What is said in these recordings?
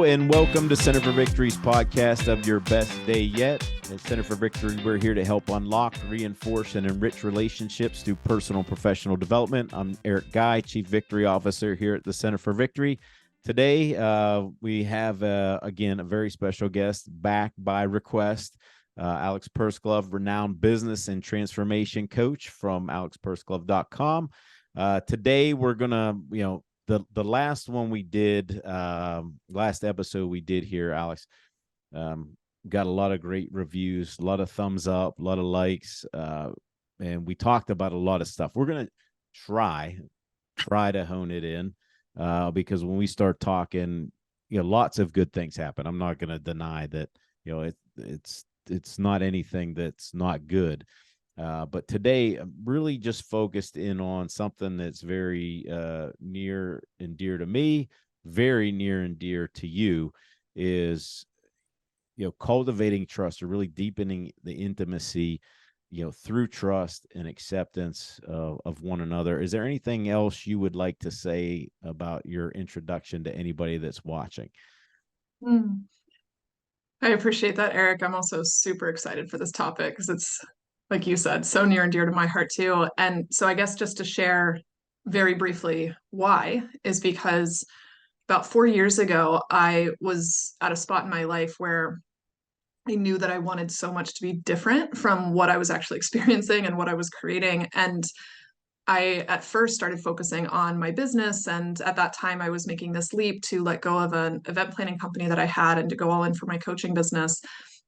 and welcome to Center for Victory's podcast of Your Best Day Yet. At Center for Victory, we're here to help unlock, reinforce, and enrich relationships through personal and professional development. I'm Eric Guy, Chief Victory Officer here at the Center for Victory. Today, we have, again, a very special guest back by request, Alex Persglove, renowned business and transformation coach from alexpersglove.com. Today, we're going to, the last one we did, last episode we did here, Alex, got a lot of great reviews, a lot of thumbs up, a lot of likes, and we talked about a lot of stuff. We're going to try to hone it in, because when we start talking, lots of good things happen. I'm not going to deny that, it's not anything that's not good. But today, I'm really just focused in on something that's very near and dear to me, very near and dear to you, is, cultivating trust, or really deepening the intimacy, through trust and acceptance of one another. Is there anything else you would like to say about your introduction to anybody that's watching? I appreciate that, Eric. I'm also super excited for this topic because it's, like you said, so near and dear to my heart too. And so I guess just to share very briefly why is because about 4 years ago, I was at a spot in my life where I knew that I wanted so much to be different from what I was actually experiencing and what I was creating. And I at first started focusing on my business. And at that time, I was making this leap to let go of an event planning company that I had and to go all in for my coaching business.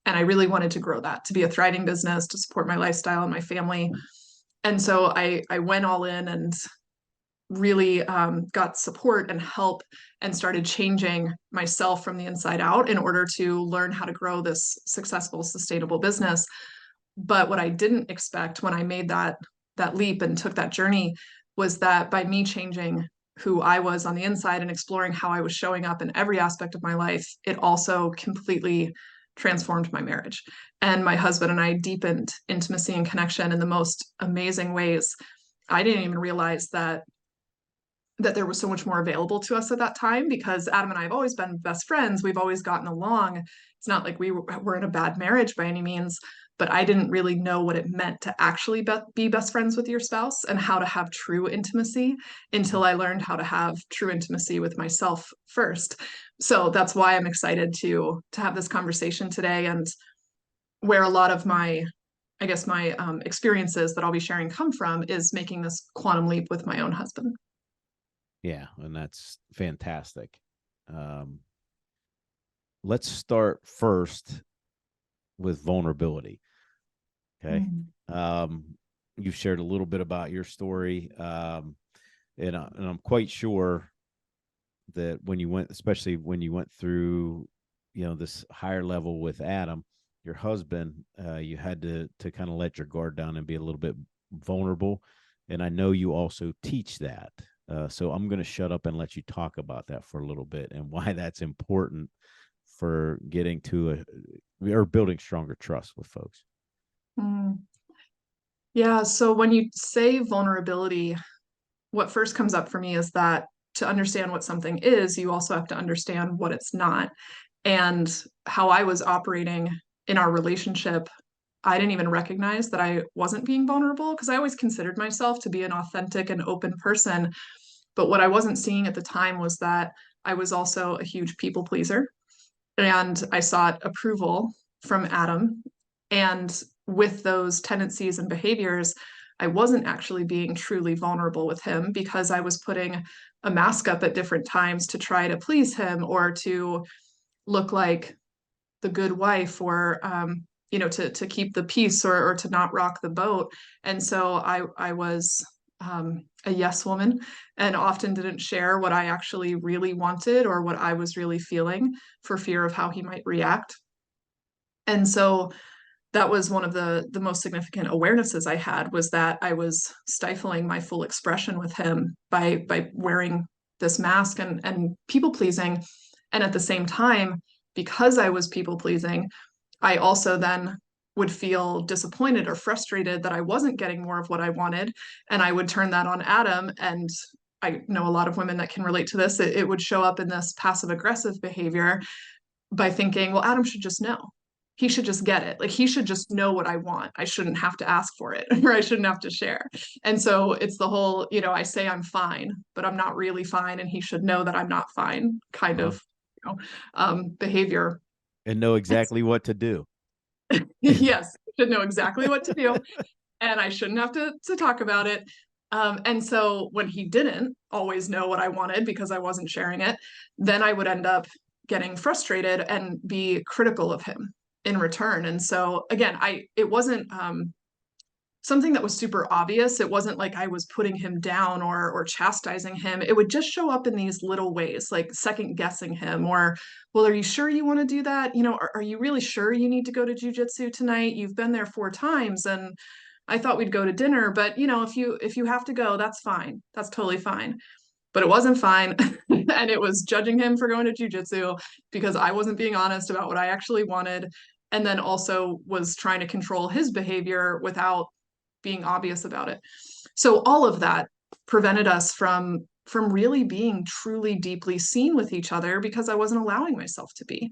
And I really wanted to grow that to be a thriving business, to support my lifestyle and my family. And so I went all in and really got support and help and started changing myself from the inside out in order to learn how to grow this successful, sustainable business. But what I didn't expect when I made that leap and took that journey was that by me changing who I was on the inside and exploring how I was showing up in every aspect of my life, it also completely transformed my marriage. And my husband and I deepened intimacy and connection in the most amazing ways. I didn't even realize that there was so much more available to us at that time, because Adam and I have always been best friends. We've always gotten along. It's not like we were in a bad marriage by any means, but I didn't really know what it meant to actually be best friends with your spouse and how to have true intimacy until I learned how to have true intimacy with myself first. So that's why I'm excited to have this conversation today, and where a lot of my experiences that I'll be sharing come from is making this quantum leap with my own husband. Yeah, and that's fantastic. Let's start first with vulnerability. Okay. You've shared a little bit about your story. And I'm quite sure that when you went, especially when you went through, this higher level with Adam, your husband, you had to kind of let your guard down and be a little bit vulnerable. And I know you also teach that. So I'm going to shut up and let you talk about that for a little bit and why that's important for getting to or building stronger trust with folks. Yeah. So when you say vulnerability, what first comes up for me is that to understand what something is, you also have to understand what it's not. And how I was operating in our relationship, I didn't even recognize that I wasn't being vulnerable, because I always considered myself to be an authentic and open person. But what I wasn't seeing at the time was that I was also a huge people pleaser. And I sought approval from Adam. And with those tendencies and behaviors, I wasn't actually being truly vulnerable with him, because I was putting a mask up at different times to try to please him, or to look like the good wife, or to keep the peace, or to not rock the boat. And so I was a yes woman, and often didn't share what I actually really wanted or what I was really feeling, for fear of how he might react. And so that was one of the most significant awarenesses I had, was that I was stifling my full expression with him by wearing this mask and people pleasing. And at the same time, because I was people pleasing, I also then would feel disappointed or frustrated that I wasn't getting more of what I wanted. And I would turn that on Adam, and I know a lot of women that can relate to this. It would show up in this passive aggressive behavior by thinking, well, Adam should just know. He should just get it. Like he should just know what I want. I shouldn't have to ask for it or I shouldn't have to share. And so it's the whole, I say I'm fine, but I'm not really fine. And he should know that I'm not fine kind Uh-huh. of, behavior. And know exactly what to do. Yes, should know exactly what to do. And I shouldn't have to talk about it. And so when he didn't always know what I wanted because I wasn't sharing it, then I would end up getting frustrated and be critical of him in return. And so again, it wasn't something that was super obvious. It wasn't like I was putting him down or chastising him. It would just show up in these little ways, like second guessing him or, well, are you sure you want to do that? Are you really sure you need to go to jujitsu tonight? You've been there 4 times and I thought we'd go to dinner, but if you have to go, that's fine. That's totally fine. But it wasn't fine. And it was judging him for going to jujitsu because I wasn't being honest about what I actually wanted. And then also was trying to control his behavior without being obvious about it. So all of that prevented us from really being truly deeply seen with each other because I wasn't allowing myself to be.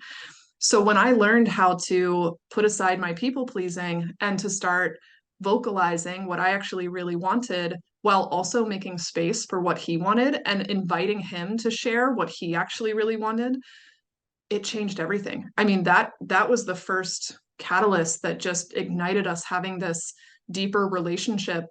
So when I learned how to put aside my people pleasing and to start vocalizing what I actually really wanted while also making space for what he wanted and inviting him to share what he actually really wanted, it changed everything. I mean, that was the first catalyst that just ignited us having this deeper relationship.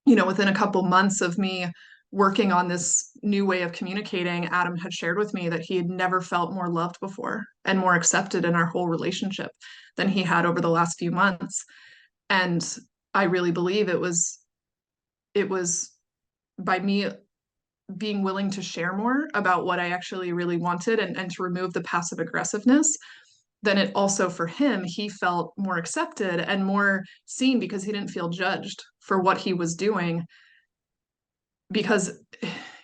Within a couple months of me working on this new way of communicating, Adam had shared with me that he had never felt more loved before and more accepted in our whole relationship than he had over the last few months. And I really believe it was by me being willing to share more about what I actually really wanted and to remove the passive aggressiveness. Then it also for him, he felt more accepted and more seen because he didn't feel judged for what he was doing because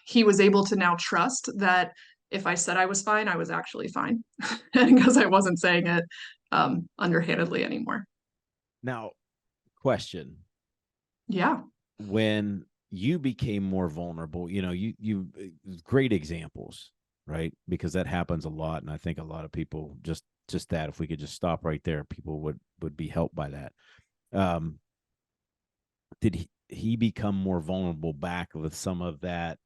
he was able to now trust that if I said I was fine, I was actually fine and because I wasn't saying it underhandedly anymore. Now, question. Yeah. When you became more vulnerable, you great examples, right? Because that happens a lot. And I think a lot of people just that, if we could just stop right there, people would be helped by that. Did he become more vulnerable back with some of that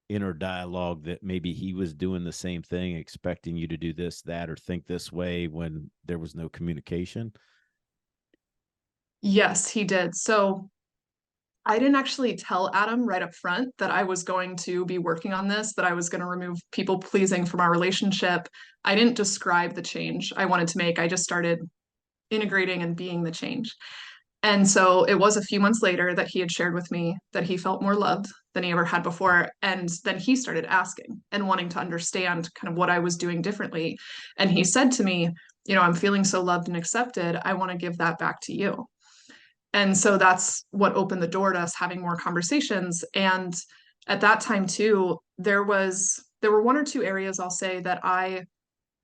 inner dialogue that maybe he was doing the same thing, expecting you to do this, that, or think this way when there was no communication? Yes, he did. So I didn't actually tell Adam right up front that I was going to be working on this, that I was going to remove people pleasing from our relationship. I didn't describe the change I wanted to make. I just started integrating and being the change. And so it was a few months later that he had shared with me that he felt more loved than he ever had before. And then he started asking and wanting to understand kind of what I was doing differently. And he said to me, I'm feeling so loved and accepted. I want to give that back to you. And so that's what opened the door to us having more conversations. And at that time too, there were one or two areas I'll say that I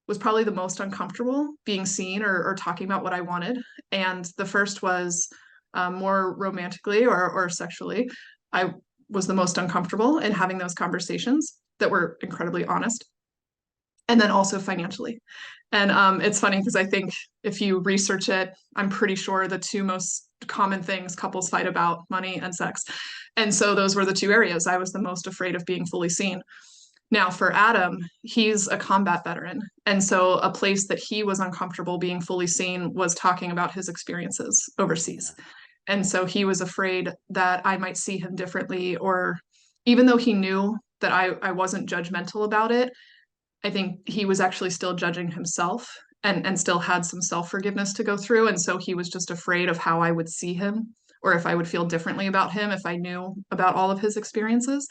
was probably the most uncomfortable being seen or talking about what I wanted. And the first was more romantically or sexually. I was the most uncomfortable in having those conversations that were incredibly honest. And then also financially. And it's funny because I think if you research it, I'm pretty sure the two most common things couples fight about money and sex. And so those were the two areas I was the most afraid of being fully seen. Now, for Adam, he's a combat veteran. And so a place that he was uncomfortable being fully seen was talking about his experiences overseas. And so he was afraid that I might see him differently, or even though he knew that I wasn't judgmental about it, I think he was actually still judging himself and still had some self forgiveness to go through. And so he was just afraid of how I would see him or if I would feel differently about him if I knew about all of his experiences.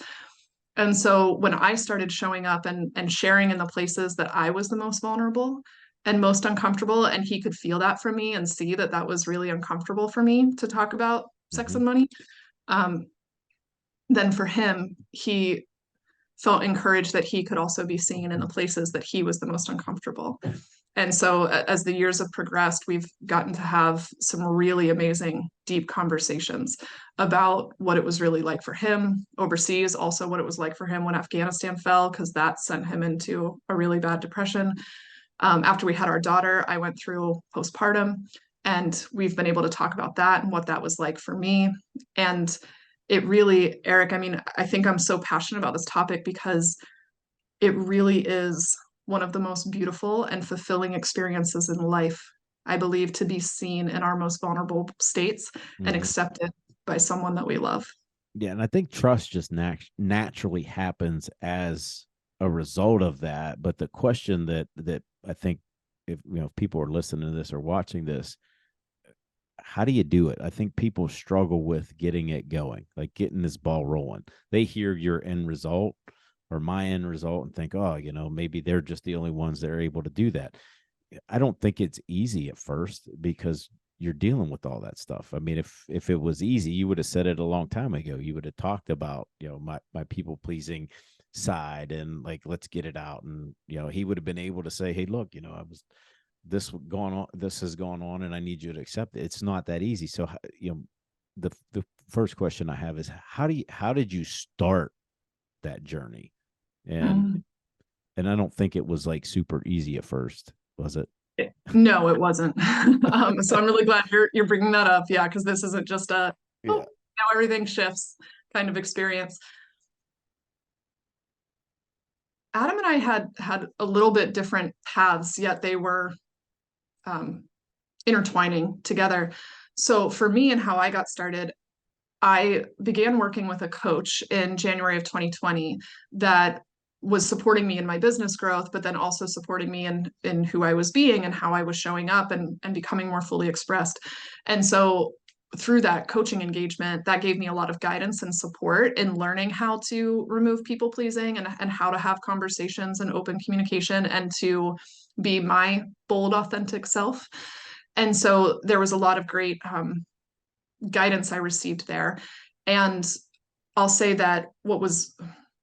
And so when I started showing up and sharing in the places that I was the most vulnerable and most uncomfortable, and he could feel that from me and see that that was really uncomfortable for me to talk about sex Mm-hmm. and money, um, then for him, he felt encouraged that he could also be seen in the places that he was the most uncomfortable. And so as the years have progressed, we've gotten to have some really amazing, deep conversations about what it was really like for him overseas, also what it was like for him when Afghanistan fell, because that sent him into a really bad depression. After we had our daughter, I went through postpartum, and we've been able to talk about that and what that was like for me. And it really, Eric, I mean, I think I'm so passionate about this topic because it really is one of the most beautiful and fulfilling experiences in life, I believe, to be seen in our most vulnerable states and Mhm. accepted by someone that we love. Yeah, and I think trust just naturally happens as a result of that. But the question that I think, if if people are listening to this or watching this, how do you do it? I think people struggle with getting it going, like getting this ball rolling. They hear your end result or my end result and think, oh, maybe they're just the only ones that are able to do that. I don't think it's easy at first because you're dealing with all that stuff. I mean, if it was easy, you would have said it a long time ago. You would have talked about, my people pleasing side and like, let's get it out. And, he would have been able to say, hey, look, I was this has gone on and I need you to accept it. It's not that easy. So, the first question I have is how did you start that journey? And Mm. and I don't think it was like super easy at first, was it? No, it wasn't. So I'm really glad you're bringing that up. Yeah, because this isn't just a oh Yeah. now everything shifts kind of experience. Adam and I had a little bit different paths, yet they were um, intertwining together. So for me and how I got started, I began working with a coach in January of 2020 that was supporting me in my business growth, but then also supporting me in who I was being and how I was showing up and becoming more fully expressed. And so through that coaching engagement, that gave me a lot of guidance and support in learning how to remove people pleasing and how to have conversations and open communication and to be my bold, authentic self. And so there was a lot of great guidance I received there. And I'll say that what was,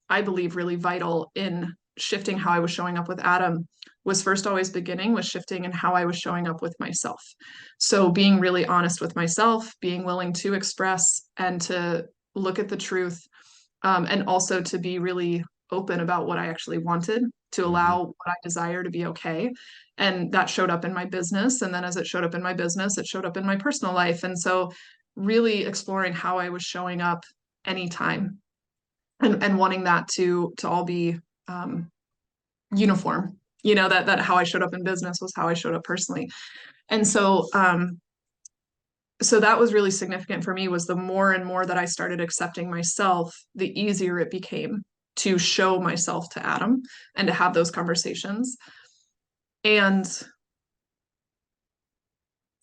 I believe, really vital in shifting how I was showing up with Adam was first always beginning with shifting in how I was showing up with myself. So being really honest with myself, being willing to express and to look at the truth, and also to be really open about what I actually wanted, to Mm-hmm. allow what I desire to be okay. And that showed up in my business. And then as it showed up in my business, it showed up in my personal life. And so really exploring how I was showing up anytime and wanting that to all be uniform. That how I showed up in business was how I showed up personally. And so that was really significant for me was the more and more that I started accepting myself, the easier it became to show myself to Adam and to have those conversations. And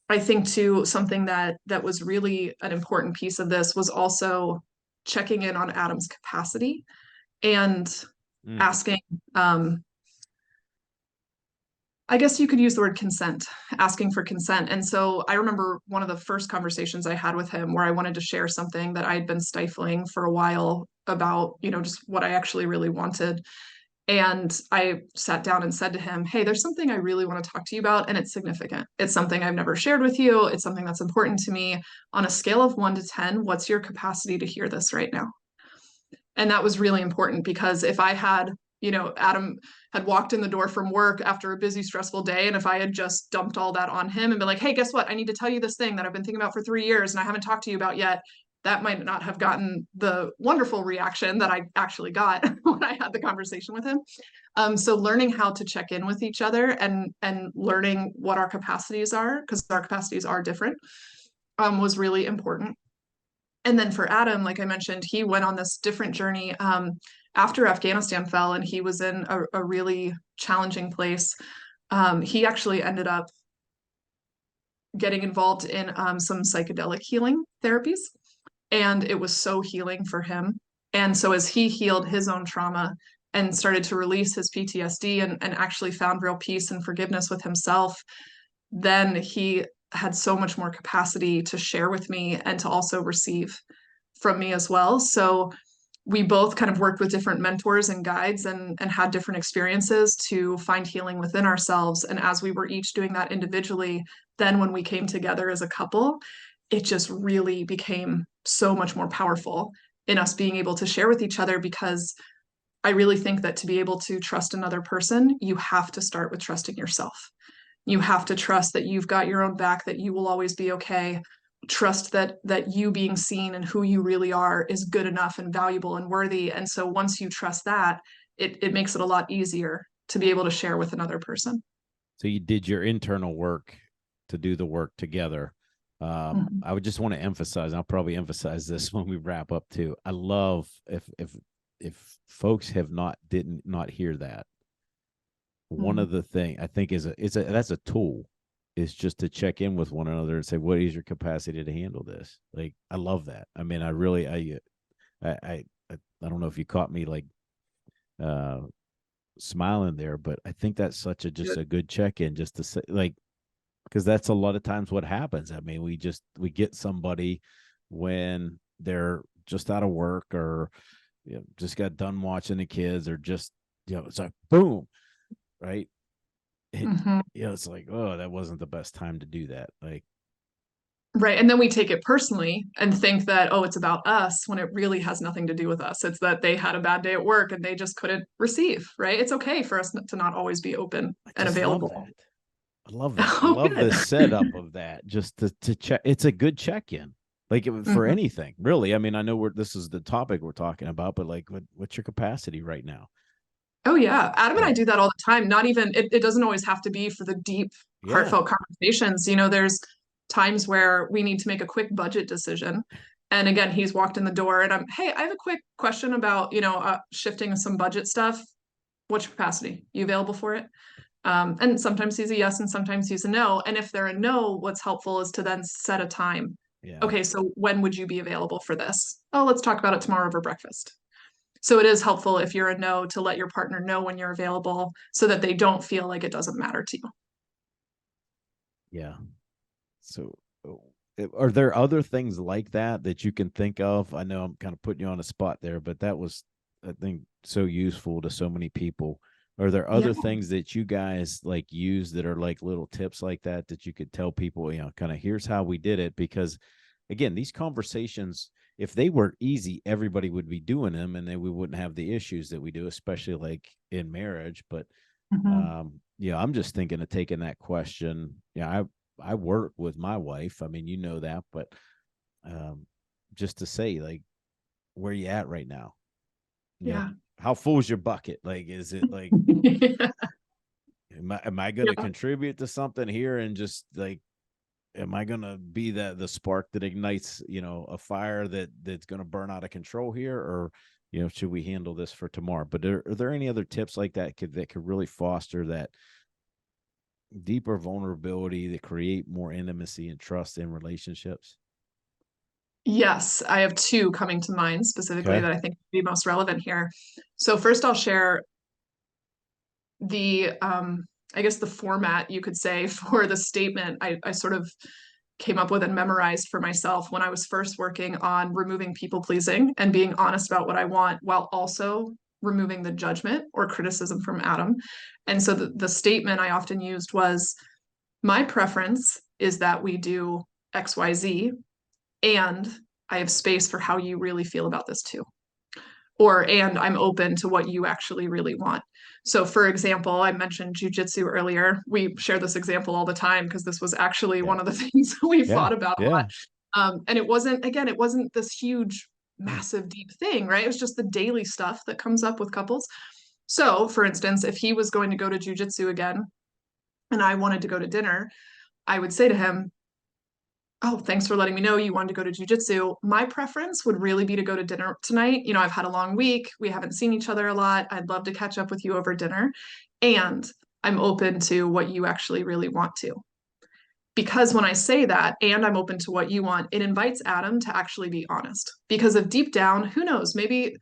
I think too, something that was really an important piece of this was also checking in on Adam's capacity and Mm. asking, I guess you could use the word consent, asking for consent. And so I remember one of the first conversations I had with him where I wanted to share something that I'd been stifling for a while about, just what I actually really wanted. And I sat down and said to him, hey, there's something I really want to talk to you about, and it's significant. It's something I've never shared with you. It's something that's important to me. On a scale of 1 to 10, what's your capacity to hear this right now? And that was really important because if I had, Adam had walked in the door from work after a busy, stressful day, and if I had just dumped all that on him and been like, hey, guess what? I need to tell you this thing that I've been thinking about for 3 years and I haven't talked to you about yet, that might not have gotten the wonderful reaction that I actually got when I had the conversation with him. So learning how to check in with each other and learning what our capacities are, because our capacities are different, was really important. And then for Adam, like I mentioned, he went on this different journey after Afghanistan fell, and he was in a really challenging place. He actually ended up getting involved in some psychedelic healing therapies, and it was so healing for him. And so as he healed his own trauma and started to release his PTSD and actually found real peace and forgiveness with himself, then he had so much more capacity to share with me and to also receive from me as well. So we both kind of worked with different mentors and guides and had different experiences to find healing within ourselves. And as we were each doing that individually, then when we came together as a couple, it just really became so much more powerful in us being able to share with each other, because I really think that to be able to trust another person, you have to start with trusting yourself. You have to trust that you've got your own back, that you will always be okay. Trust that you being seen and who you really are is good enough and valuable and worthy. And so once you trust that, it makes it a lot easier to be able to share with another person. So you did your internal work to do the work together. Mhm. I would just want to emphasize, and I'll probably emphasize this when we wrap up too. I love if folks have didn't not hear that. One Mhm. of the thing I think is that's a tool, is just to check in with one another and say, what is your capacity to handle this? Like, I love that. I mean, I really, I don't know if you caught me like uh smiling there, but I think that's such a just Good. a good check in, just to say, like, because that's a lot of times what happens. I mean, we get somebody when they're just out of work, or just got done watching the kids, or just it's like boom, right? It Mhm. It's like, oh, that wasn't the best time to do that. Like, Right. And then we take it personally and think that, oh, it's about us when it really has nothing to do with us. It's that they had a bad day at work and they just couldn't receive, right? It's okay for us to not always be open I and just love available. that. I love that. I Oh, love good. the setup of that. Just to check, it's a good check in. Like, for Mhm. anything, really. I mean, I know this is the topic we're talking about, but like, what's your capacity right now? Oh yeah. Adam and I Like, do that all the time. Not even it doesn't always have to be for the deep, yeah, heartfelt conversations. You know, there's times where we need to make a quick budget decision. And again, he's walked in the door and hey, I have a quick question about, shifting some budget stuff. What's your capacity? You available for it? And sometimes he's a yes and sometimes he's a no. And if they're a no, what's helpful is to then set a time. yeah, Okay, so when would you be available for this? Oh, let's talk about it tomorrow over breakfast. So it is helpful if you're a no to let your partner know when you're available so that they don't feel like it doesn't matter to you. yeah. So, are there other things like that you can think of? I know I'm kind of putting you on a spot there, but that was, I think, so useful to so many people. Are there Yeah. other things that you guys like use that are like little tips like that you could tell people, kind of, here's how we did it? Because again, these conversations, if they were easy, everybody would be doing them, and then we wouldn't have the issues that we do, especially like in marriage. But Mhm. I'm just thinking of taking that question. Yeah, I work with my wife. I mean, that, but um, just to say, like, where you at right now? You know, Yeah. how full is your bucket? Like, is it like, am I going to Yeah. contribute to something here, and just like, am I going to be the spark that ignites, a fire that's going to burn out of control here, or should we handle this for tomorrow? But are there any other tips like that could really foster that deeper vulnerability, that create more intimacy and trust in relationships? Yes, I have two coming to mind specifically Okay. that I think would be most relevant here. So first I'll share the I guess the format you could say for the statement I sort of came up with and memorized for myself when I was first working on removing people pleasing and being honest about what I want while also removing the judgment or criticism from Adam. And so the statement I often used was, my preference is that we do XYZ, and I have space for how you really feel about this too. Or, and I'm open to what you actually really want. So, for example, I mentioned jujitsu earlier. We share this example all the time because this was actually Yeah. one of the things we Yeah. fought about a lot. Yeah. And it wasn't, again, it wasn't this huge, Yeah. massive, deep thing, right? It was just the daily stuff that comes up with couples. So, for instance, if he was going to go to jujitsu again and I wanted to go to dinner, I would say to him, oh, thanks for letting me know you wanted to go to jujitsu. My preference would really be to go to dinner tonight. You know, I've had a long week. We haven't seen each other a lot. I'd love to catch up with you over dinner. And I'm open to what you actually really want to. Because when I say that, and I'm open to what you want, it invites Adam to actually be honest. Because if deep down, who knows, maybe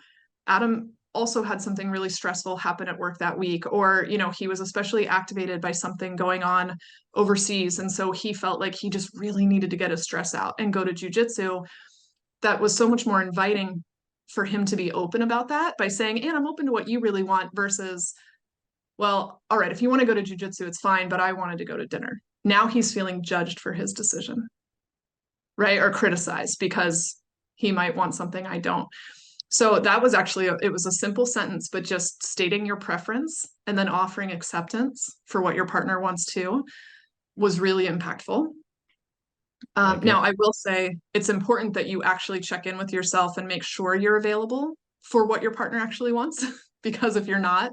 Adam also had something really stressful happen at work that week, or, he was especially activated by something going on overseas. And so he felt like he just really needed to get his stress out and go to jujitsu. That was so much more inviting for him to be open about that by saying, and I'm open to what you really want versus, well, all right, if you want to go to jujitsu, it's fine, but I wanted to go to dinner. Now he's feeling judged for his decision, right? Or criticized because he might want something I don't. So that was actually, it was a simple sentence, but just stating your preference and then offering acceptance for what your partner wants to was really impactful. Now, I will say it's important that you actually check in with yourself and make sure you're available for what your partner actually wants, because if you're not,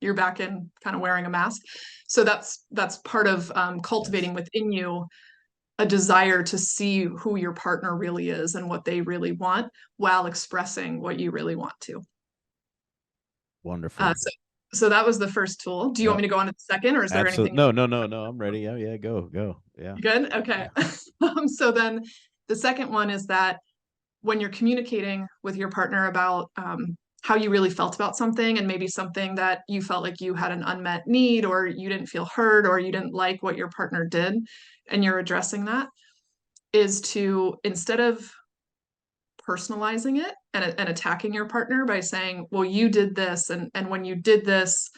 you're back in kind of wearing a mask. So that's part of cultivating within you a desire to see who your partner really is and what they really want while expressing what you really want to. Wonderful. So that was the first tool. Do you want me to go on to the second, or is there anything? Absolutely. No. I'm ready. Oh yeah, go. Yeah. Good. Okay. Yeah. So then the second one is that when you're communicating with your partner about how you really felt about something, and maybe something that you felt like you had an unmet need, or you didn't feel heard, or you didn't like what your partner did, and you're addressing that, is to, instead of personalizing it and attacking your partner by saying, well, you did this, and when you did this,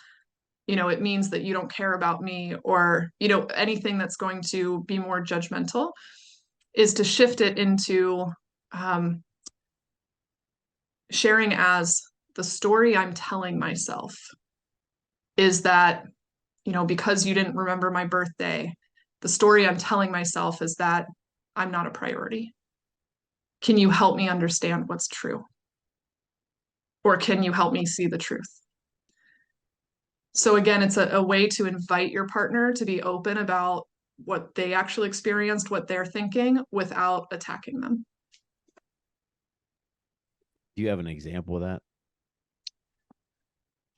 it means that you don't care about me, or anything that's going to be more judgmental, is to shift it into um, sharing as, the story I'm telling myself is that, because you didn't remember my birthday, the story I'm telling myself is that I'm not a priority. Can you help me understand what's true? Or can you help me see the truth? So again, it's a way to invite your partner to be open about what they actually experienced, what they're thinking, without attacking them. Do you have an example of that?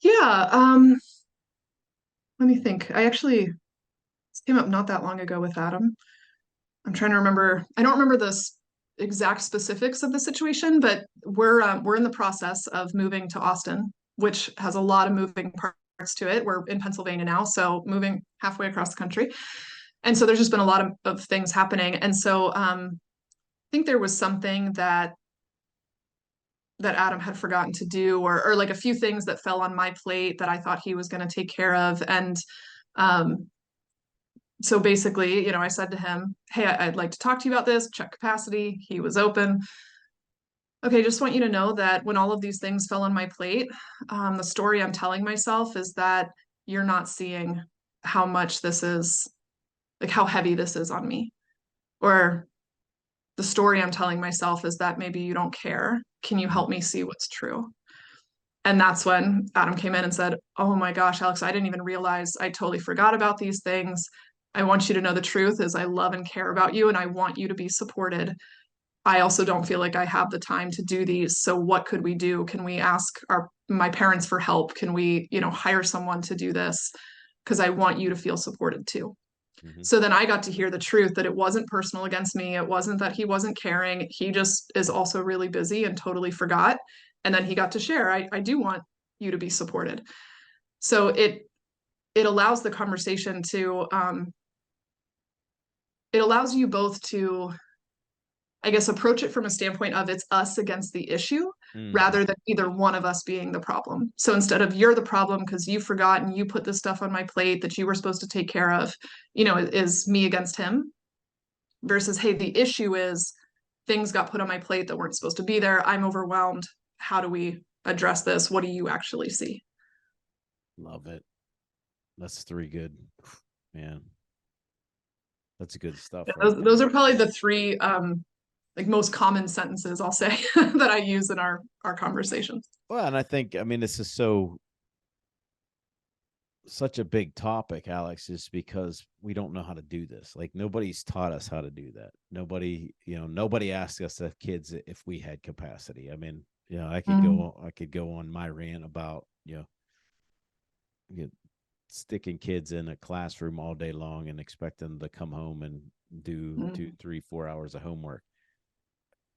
Yeah. Let me think. This came up not that long ago with Adam. I'm trying to remember. I don't remember the exact specifics of the situation, but we're in the process of moving to Austin, which has a lot of moving parts to it. We're in Pennsylvania now, so moving halfway across the country. And so there's just been a lot of things happening. And so I think there was something that Adam had forgotten to do, or like a few things that fell on my plate that I thought he was going to take care of. And so basically, I said to him, hey, I'd like to talk to you about this, check capacity. He was open. Okay, just want you to know that when all of these things fell on my plate, the story I'm telling myself is that you're not seeing how much this is, like how heavy this is on me. Or the story I'm telling myself is that maybe you don't care. Can you help me see what's true? And that's when Adam came in and said, oh my gosh, Alex, I didn't even realize, I totally forgot about these things. I want you to know the truth is I love and care about you, and I want you to be supported. I also don't feel like I have the time to do these. So what could we do? Can we ask my parents for help? Can we, hire someone to do this? Because I want you to feel supported too. Mm-hmm. So then I got to hear the truth, that it wasn't personal against me. It wasn't that he wasn't caring. He just is also really busy and totally forgot. And then he got to share, I do want you to be supported. So it allows the conversation to it allows you both to, I guess, approach it from a standpoint of it's us against the issue, rather than either one of us being the problem. So instead of you're the problem because you forgot and you put this stuff on my plate that you were supposed to take care of, is me against him, versus, hey, the issue is things got put on my plate that weren't supposed to be there. I'm overwhelmed. How do we address this? What do you actually see? Love it. That's three good, man. That's good stuff, right? Those are probably the three like most common sentences I'll say that I use in our conversations. Well, and I think, this is such a big topic, Alex, is because we don't know how to do this. Like nobody's taught us how to do that. Nobody asked us as kids if we had capacity. I could go on my rant about, sticking kids in a classroom all day long and expect them to come home and do 2, 3, 4 hours of homework.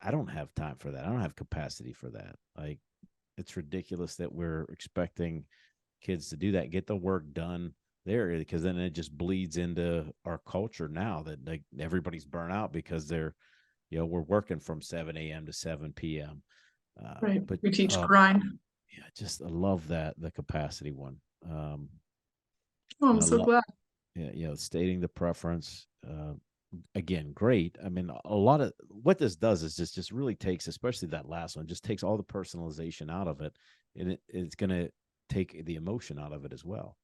I don't have time for that. I don't have capacity for that. Like, it's ridiculous that we're expecting kids to do that, get the work done there, because then it just bleeds into our culture now that like everybody's burnt out because we're working from 7 a.m. to 7 p.m. Right. But We teach grind. yeah, I love the capacity one. Oh, And I'm I so love, glad. yeah, stating the preference. Again, great. I mean, a lot of what this does is just really takes, especially that last one, just takes all the personalization out of it, and it's going to take the emotion out of it as well.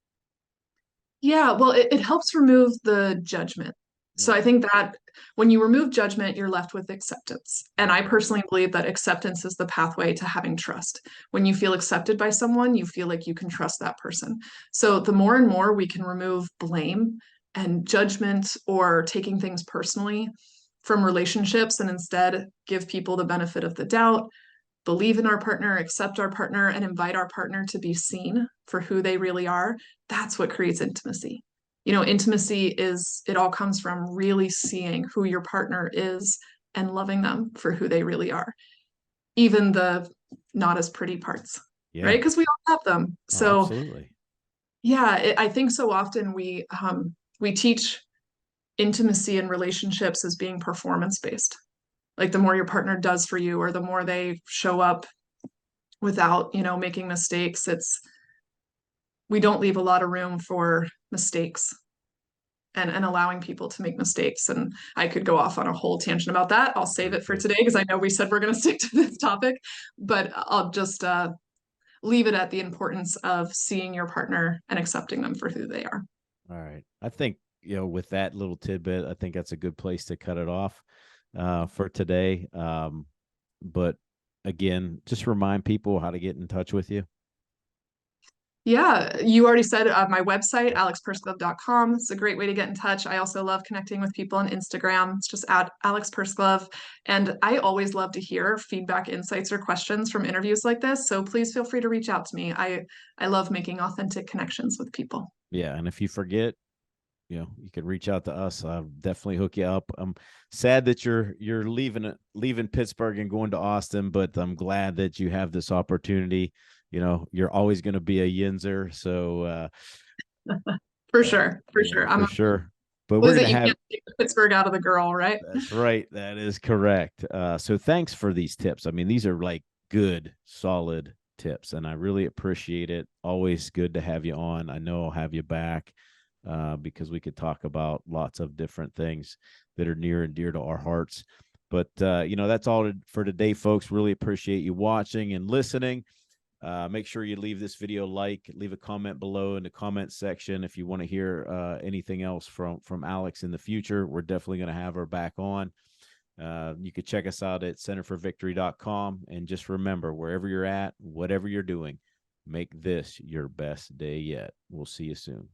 Yeah, well, it helps remove the judgment. So Yeah. I think that when you remove judgment, you're left with acceptance. And I personally believe that acceptance is the pathway to having trust. When you feel accepted by someone, you feel like you can trust that person. So the more and more we can remove blame and judgment or taking things personally from relationships and instead give people the benefit of the doubt, believe in our partner, accept our partner, and invite our partner to be seen for who they really are, that's what creates intimacy. You know, intimacy is, it all comes from really seeing who your partner is and loving them for who they really are, even the not as pretty parts, right? Yeah. Because we all have them. Oh, So, absolutely. yeah, I think so often we teach intimacy in relationships as being performance based. Like the more your partner does for you, or the more they show up without, making mistakes. We don't leave a lot of room for mistakes and allowing people to make mistakes. And I could go off on a whole tangent about that. I'll save Sure it for could. today because I know we said we're going to stick to this topic, but I'll just leave it at the importance of seeing your partner and accepting them for who they are. All right. I think, with that little tidbit, I think that's a good place to cut it off for today. But again, just remind people how to get in touch with you. Yeah, you already said my website, alexpursglove.com. It's a great way to get in touch. I also love connecting with people on Instagram. It's just at Alex Pursglove. And I always love to hear feedback, insights, or questions from interviews like this. So please feel free to reach out to me. I love making authentic connections with people. Yeah. And if you forget, you can reach out to us. I'll definitely hook you up. I'm sad that you're leaving Pittsburgh and going to Austin, but I'm glad that you have this opportunity. You're always going to be a Yinzer. So, For sure. For yeah, sure. for sure. But What we're is going it? to You have, can't take Pittsburgh out of the girl, right? that's right. That is correct. So thanks for these tips. I mean, these are like good, solid tips, and I really appreciate it. Always good to have you on. I know I'll have you back because we could talk about lots of different things that are near and dear to our hearts. But, that's all for today, folks. Really appreciate you watching and listening. Make sure you leave this video leave a comment below in the comment section if you want to hear anything else from Alex in the future. We're definitely going to have her back on. You could check us out at centerforvictory.com. And just remember, wherever you're at, whatever you're doing, make this your best day yet. We'll see you soon.